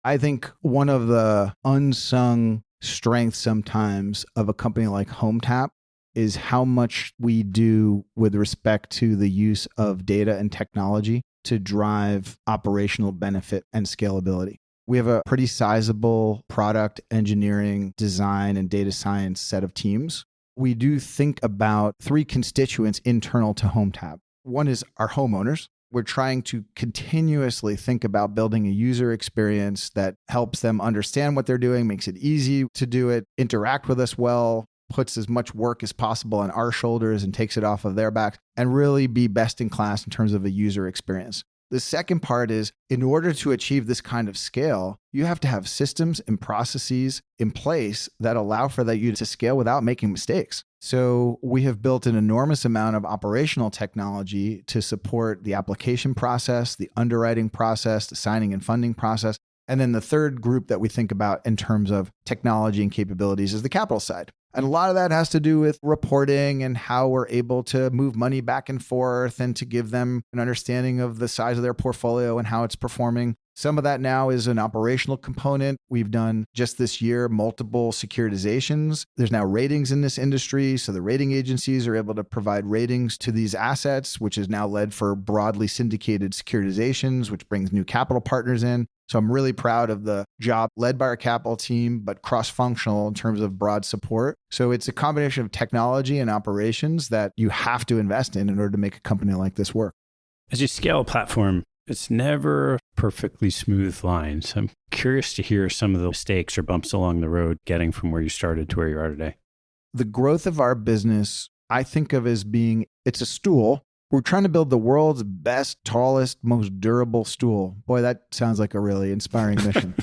I think one of the unsung strengths sometimes of a company like Hometap is how much we do with respect to the use of data and technology to drive operational benefit and scalability. We have a pretty sizable product engineering, design, and data science set of teams. We do think about three constituents internal to Hometap. One is our homeowners. We're trying to continuously think about building a user experience that helps them understand what they're doing, makes it easy to do it, interact with us well, puts as much work as possible on our shoulders and takes it off of their backs, and really be best in class in terms of a user experience. The second part is, in order to achieve this kind of scale, you have to have systems and processes in place that allow for that you to scale without making mistakes. So we have built an enormous amount of operational technology to support the application process, the underwriting process, the signing and funding process. And then the third group that we think about in terms of technology and capabilities is the capital side. And a lot of that has to do with reporting and how we're able to move money back and forth and to give them an understanding of the size of their portfolio and how it's performing. Some of that now is an operational component. We've done just this year multiple securitizations. There's now ratings in this industry. So the rating agencies are able to provide ratings to these assets, which has now led for broadly syndicated securitizations, which brings new capital partners in. So I'm really proud of the job led by our capital team, but cross-functional in terms of broad support. So it's a combination of technology and operations that you have to invest in order to make a company like this work. As you scale a platform, it's never a perfectly smooth line. So I'm curious to hear some of the mistakes or bumps along the road getting from where you started to where you are today. The growth of our business, I think of as being, it's a stool. We're trying to build the world's best, tallest, most durable stool. Boy, that sounds like a really inspiring mission.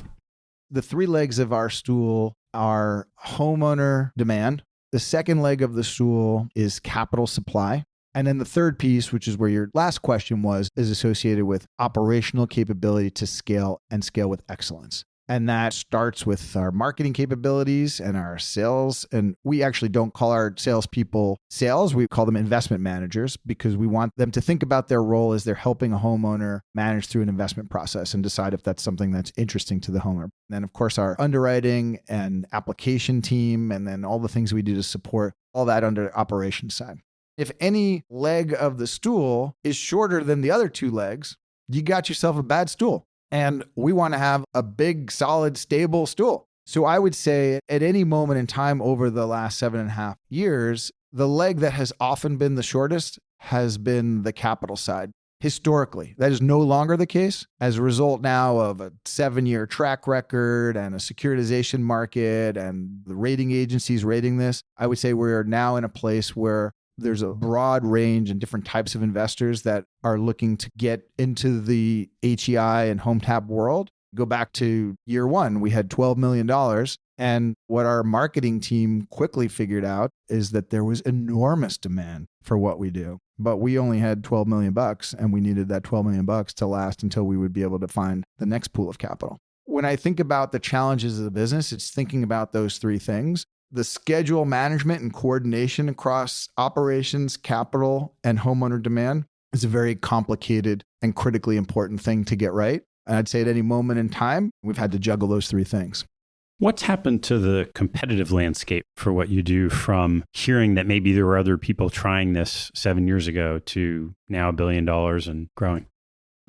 The three legs of our stool are homeowner demand. The second leg of the stool is capital supply. And then the third piece, which is where your last question was, is associated with operational capability to scale and scale with excellence. And that starts with our marketing capabilities and our sales. And we actually don't call our salespeople sales. We call them investment managers because we want them to think about their role as they're helping a homeowner manage through an investment process and decide if that's something that's interesting to the homeowner. And then, of course, our underwriting and application team, and then all the things we do to support all that under the operations side. If any leg of the stool is shorter than the other two legs, you got yourself a bad stool. And we want to have a big, solid, stable stool. So I would say at any moment in time over the last 7.5 years, the leg that has often been the shortest has been the capital side. Historically, that is no longer the case. As a result now of a 7-year track record and a securitization market and the rating agencies rating this, I would say we're now in a place where there's a broad range and different types of investors that are looking to get into the HEI and Hometap world. Go back to year one, we had $12 million. And what our marketing team quickly figured out is that there was enormous demand for what we do. But we only had $12 million and we needed that $12 million to last until we would be able to find the next pool of capital. When I think about the challenges of the business, it's thinking about those three things. The schedule management and coordination across operations, capital, and homeowner demand is a very complicated and critically important thing to get right. And I'd say at any moment in time, we've had to juggle those three things. What's happened to the competitive landscape for what you do from hearing that maybe there were other people trying this 7 years ago to now $1 billion and growing?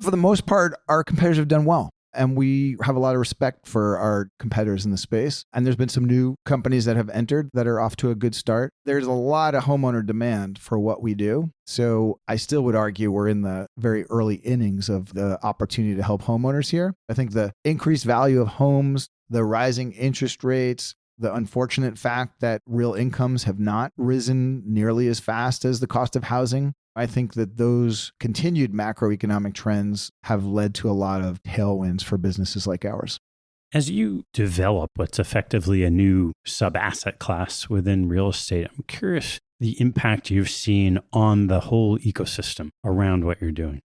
For the most part, our competitors have done well. And we have a lot of respect for our competitors in the space. And there's been some new companies that have entered that are off to a good start. There's a lot of homeowner demand for what we do. So I still would argue we're in the very early innings of the opportunity to help homeowners here. I think the increased value of homes, the rising interest rates, the unfortunate fact that real incomes have not risen nearly as fast as the cost of housing. I think that those continued macroeconomic trends have led to a lot of tailwinds for businesses like ours. As you develop what's effectively a new sub-asset class within real estate, I'm curious the impact you've seen on the whole ecosystem around what you're doing.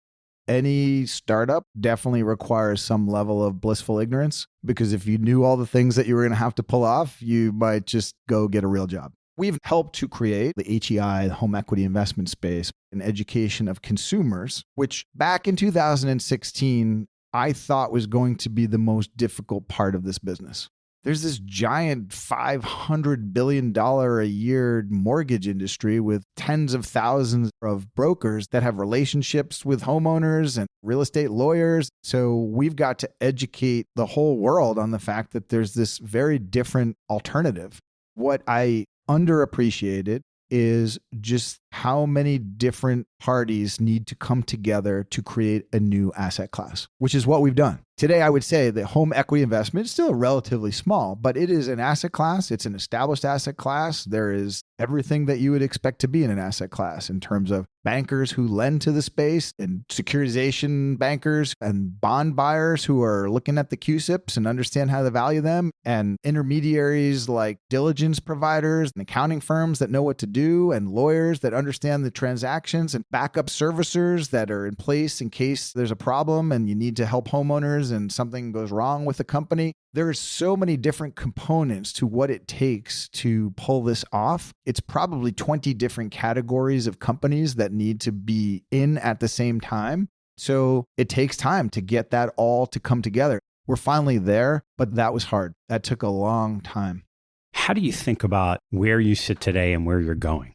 Any startup definitely requires some level of blissful ignorance, because if you knew all the things that you were going to have to pull off, you might just go get a real job. We've helped to create the HEI, the home equity investment space, an education of consumers, which back in 2016, I thought was going to be the most difficult part of this business. There's this giant $500 billion a year mortgage industry with tens of thousands of brokers that have relationships with homeowners and real estate lawyers. So we've got to educate the whole world on the fact that there's this very different alternative. What I underappreciated is just how many different parties need to come together to create a new asset class, which is what we've done. Today, I would say that home equity investment is still relatively small, but it is an asset class. It's an established asset class. There is everything that you would expect to be in an asset class in terms of bankers who lend to the space and securitization bankers and bond buyers who are looking at the QSIPs and understand how to value them, and intermediaries like diligence providers and accounting firms that know what to do, and lawyers that understand the transactions, and backup servicers that are in place in case there's a problem and you need to help homeowners and something goes wrong with the company. There are so many different components to what it takes to pull this off. It's probably 20 different categories of companies that need to be in at the same time. So it takes time to get that all to come together. We're finally there, but that was hard. That took a long time. How do you think about where you sit today and where you're going?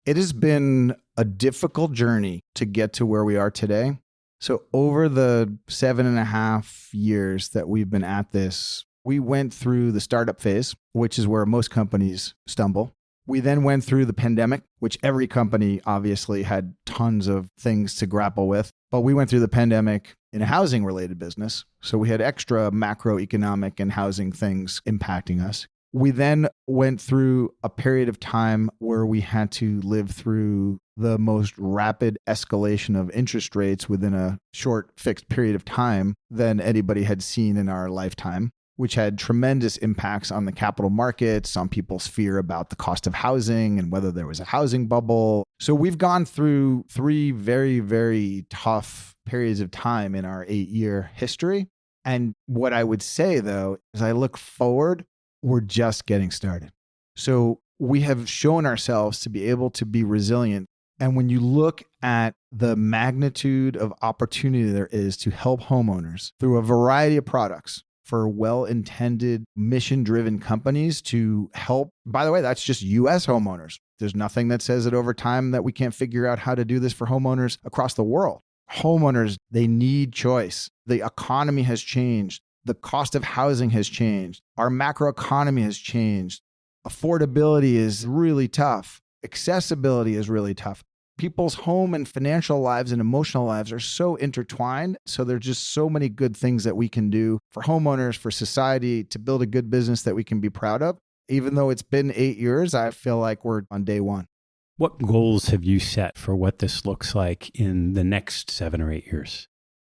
It has been a difficult journey to get to where we are today. So over the 7.5 years that we've been at this, we went through the startup phase, which is where most companies stumble. We then went through the pandemic, which every company obviously had tons of things to grapple with. But we went through the pandemic in a housing related business. So we had extra macroeconomic and housing things impacting us. We then went through a period of time where we had to live through the most rapid escalation of interest rates within a short fixed period of time than anybody had seen in our lifetime, which had tremendous impacts on the capital markets, on people's fear about the cost of housing and whether there was a housing bubble. So we've gone through 3 very, very tough periods of time in our 8-year history. And what I would say, though, as I look forward, we're just getting started. So we have shown ourselves to be able to be resilient. And when you look at the magnitude of opportunity there is to help homeowners through a variety of products for well-intended, mission-driven companies to help, by the way, that's just US homeowners. There's nothing that says that over time that we can't figure out how to do this for homeowners across the world. Homeowners, they need choice. The economy has changed. The cost of housing has changed. Our macroeconomy has changed. Affordability is really tough. Accessibility is really tough. People's home and financial lives and emotional lives are so intertwined. So there's just so many good things that we can do for homeowners, for society, to build a good business that we can be proud of. Even though it's been 8 years, I feel like we're on day one. What goals have you set for what this looks like in the next 7 or 8 years?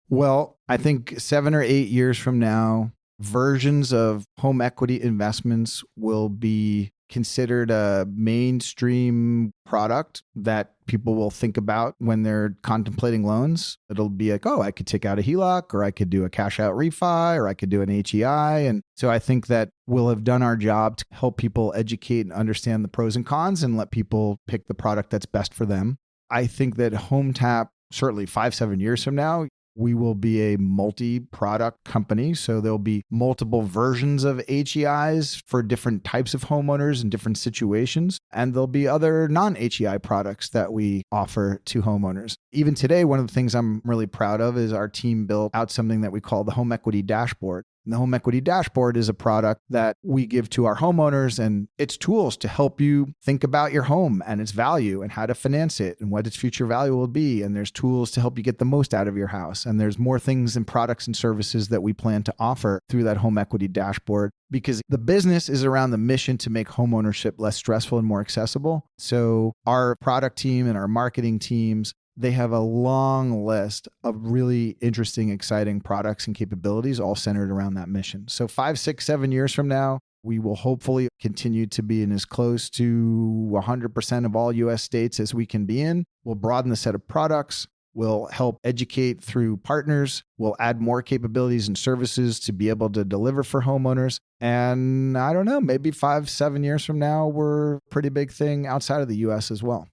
Well, I think 7 or 8 years from now, versions of home equity investments will be considered a mainstream product that people will think about when they're contemplating loans. It'll be like, oh, I could take out a HELOC, or I could do a cash out refi, or I could do an HEI. And so I think that we'll have done our job to help people educate and understand the pros and cons and let people pick the product that's best for them. I think that Hometap, certainly 5-7 years from now, we will be a multi-product company. So there'll be multiple versions of HEIs for different types of homeowners in different situations. And there'll be other non-HEI products that we offer to homeowners. Even today, one of the things I'm really proud of is our team built out something that we call the Home Equity Dashboard. And the Home Equity Dashboard is a product that we give to our homeowners, and it's tools to help you think about your home and its value and how to finance it and what its future value will be. And there's tools to help you get the most out of your house. And there's more things and products and services that we plan to offer through that Home Equity Dashboard, because the business is around the mission to make homeownership less stressful and more accessible. So our product team and our marketing teams, they have a long list of really interesting, exciting products and capabilities all centered around that mission. So 5, 6, 7 years from now, we will hopefully continue to be in as close to 100% of all US states as we can be in. We'll broaden the set of products. We'll help educate through partners. We'll add more capabilities and services to be able to deliver for homeowners. And I don't know, maybe 5, 7 years from now, we're a pretty big thing outside of the US as well.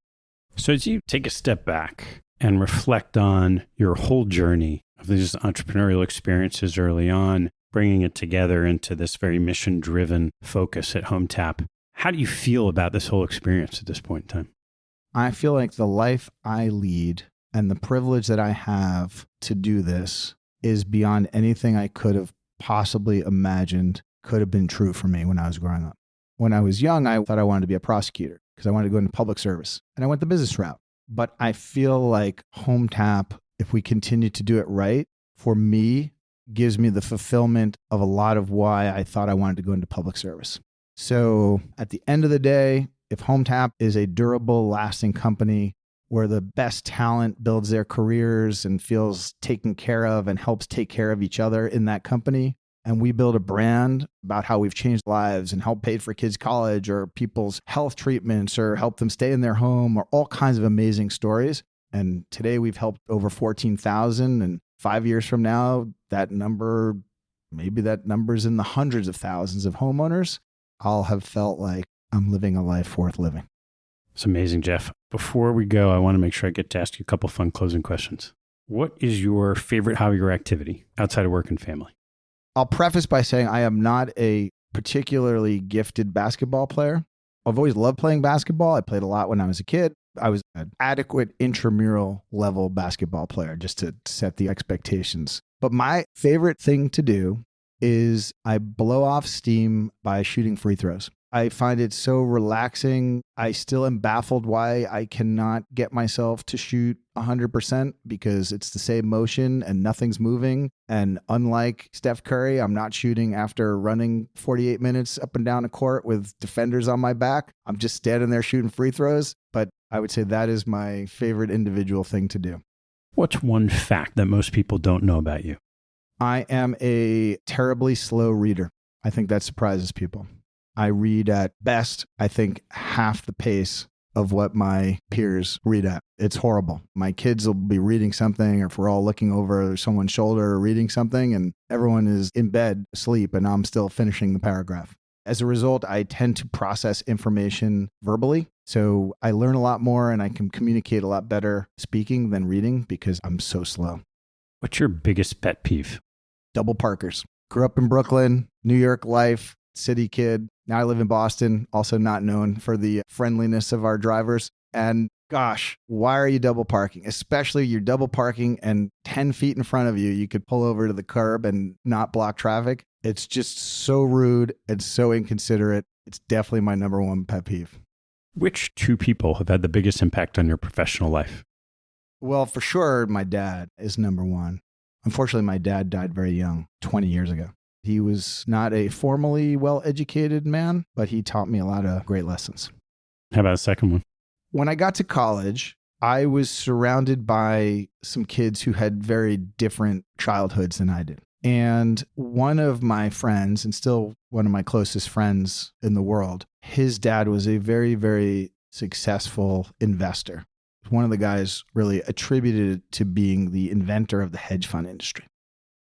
So as you take a step back and reflect on your whole journey of these entrepreneurial experiences early on, bringing it together into this very mission-driven focus at Hometap, how do you feel about this whole experience at this point in time? I feel like the life I lead and the privilege that I have to do this is beyond anything I could have possibly imagined could have been true for me when I was growing up. When I was young, I thought I wanted to be a prosecutor because I wanted to go into public service, and I went the business route. But I feel like Hometap, if we continue to do it right, for me, gives me the fulfillment of a lot of why I thought I wanted to go into public service. So at the end of the day, if Hometap is a durable, lasting company where the best talent builds their careers and feels taken care of and helps take care of each other in that company, and we build a brand about how we've changed lives and helped pay for kids' college or people's health treatments or help them stay in their home, or all kinds of amazing stories. And today we've helped over 14,000. And 5 years from now, maybe that number's in the hundreds of thousands of homeowners. I'll have felt like I'm living a life worth living. It's amazing, Jeff. Before we go, I want to make sure I get to ask you a couple fun closing questions. What is your favorite hobby or activity outside of work and family? I'll preface by saying I am not a particularly gifted basketball player. I've always loved playing basketball. I played a lot when I was a kid. I was an adequate intramural level basketball player, just to set the expectations. But my favorite thing to do is I blow off steam by shooting free throws. I find it so relaxing. I still am baffled why I cannot get myself to shoot 100% because it's the same motion and nothing's moving. And unlike Steph Curry, I'm not shooting after running 48 minutes up and down the court with defenders on my back. I'm just standing there shooting free throws. But I would say that is my favorite individual thing to do. What's one fact that most people don't know about you? I am a terribly slow reader. I think that surprises people. I read at best, I think, half the pace of what my peers read at. It's horrible. My kids will be reading something, or if we're all looking over someone's shoulder or reading something, and everyone is in bed asleep, and I'm still finishing the paragraph. As a result, I tend to process information verbally. So I learn a lot more and I can communicate a lot better speaking than reading because I'm so slow. What's your biggest pet peeve? Double parkers. Grew up in Brooklyn, New York life, city kid. Now I live in Boston, also not known for the friendliness of our drivers. And gosh, why are you double parking? Especially you're double parking and 10 feet in front of you, you could pull over to the curb and not block traffic. It's just so rude and so inconsiderate. It's definitely my number one pet peeve. Which two people have had the biggest impact on your professional life? Well, for sure, my dad is number one. Unfortunately, my dad died very young, 20 years ago. He was not a formally well-educated man, but he taught me a lot of great lessons. How about a second one? When I got to college, I was surrounded by some kids who had very different childhoods than I did. And one of my friends, and still one of my closest friends in the world, his dad was a very, very successful investor. One of the guys really attributed it to being the inventor of the hedge fund industry.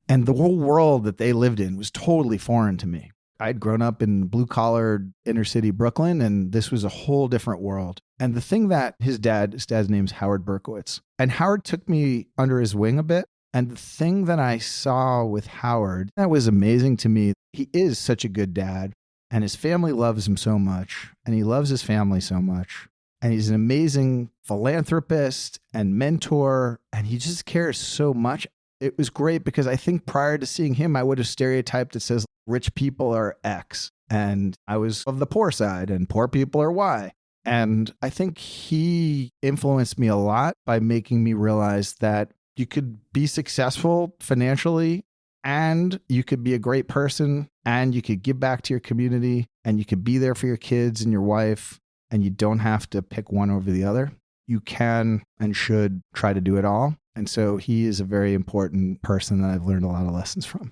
And the whole world that they lived in was totally foreign to me. I'd grown up in blue-collar inner city Brooklyn, and this was a whole different world. And the thing that his dad's name's Howard Berkowitz. And Howard took me under his wing a bit. And the thing that I saw with Howard that was amazing to me, he is such a good dad, and his family loves him so much, and he loves his family so much. And he's an amazing philanthropist and mentor, and he just cares so much. It was great because I think prior to seeing him, I would have stereotyped that says rich people are X, and I was of the poor side, and poor people are Y. And I think he influenced me a lot by making me realize that you could be successful financially, and you could be a great person, and you could give back to your community, and you could be there for your kids and your wife, and you don't have to pick one over the other. You can and should try to do it all. And so he is a very important person that I've learned a lot of lessons from.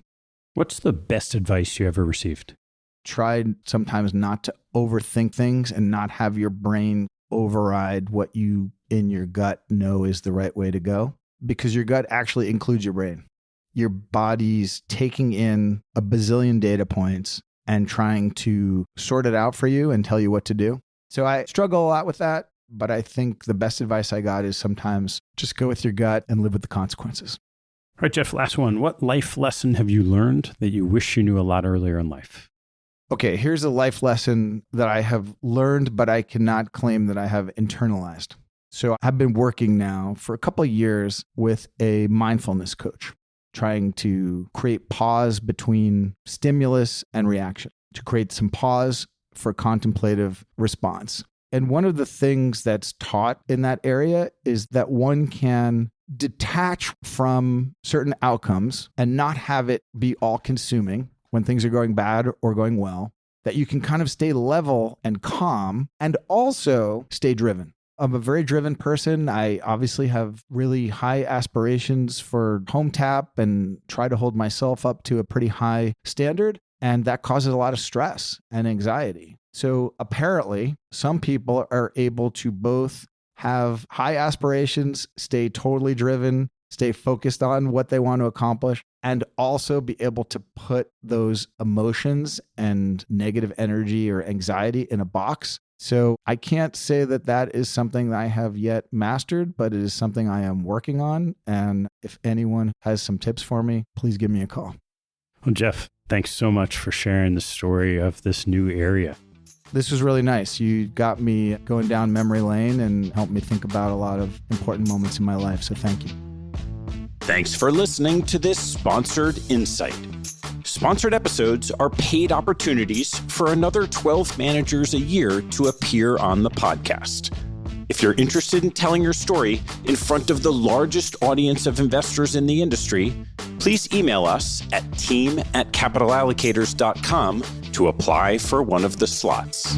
What's the best advice you ever received? Try sometimes not to overthink things and not have your brain override what you in your gut know is the right way to go. Because your gut actually includes your brain. Your body's taking in a bazillion data points and trying to sort it out for you and tell you what to do. So I struggle a lot with that, but I think the best advice I got is sometimes just go with your gut and live with the consequences. All right, Jeff, last one. What life lesson have you learned that you wish you knew a lot earlier in life? Okay, here's a life lesson that I have learned, but I cannot claim that I have internalized. So I've been working now for a couple of years with a mindfulness coach, trying to create pause between stimulus and reaction, to create some pause for contemplative response. And one of the things that's taught in that area is that one can detach from certain outcomes and not have it be all consuming when things are going bad or going well, that you can kind of stay level and calm and also stay driven. I'm a very driven person. I obviously have really high aspirations for Hometap and try to hold myself up to a pretty high standard. And that causes a lot of stress and anxiety. So apparently, some people are able to both have high aspirations, stay totally driven, stay focused on what they want to accomplish, and also be able to put those emotions and negative energy or anxiety in a box. So I can't say that that is something that I have yet mastered, but it is something I am working on. And if anyone has some tips for me, please give me a call. Well, Jeff, thanks so much for sharing the story of this new area. This was really nice. You got me going down memory lane and helped me think about a lot of important moments in my life. So thank you. Thanks for listening to this Sponsored Insight. Sponsored episodes are paid opportunities for another 12 managers a year to appear on the podcast. If you're interested in telling your story in front of the largest audience of investors in the industry, please email us at team@capitalallocators.com to apply for one of the slots.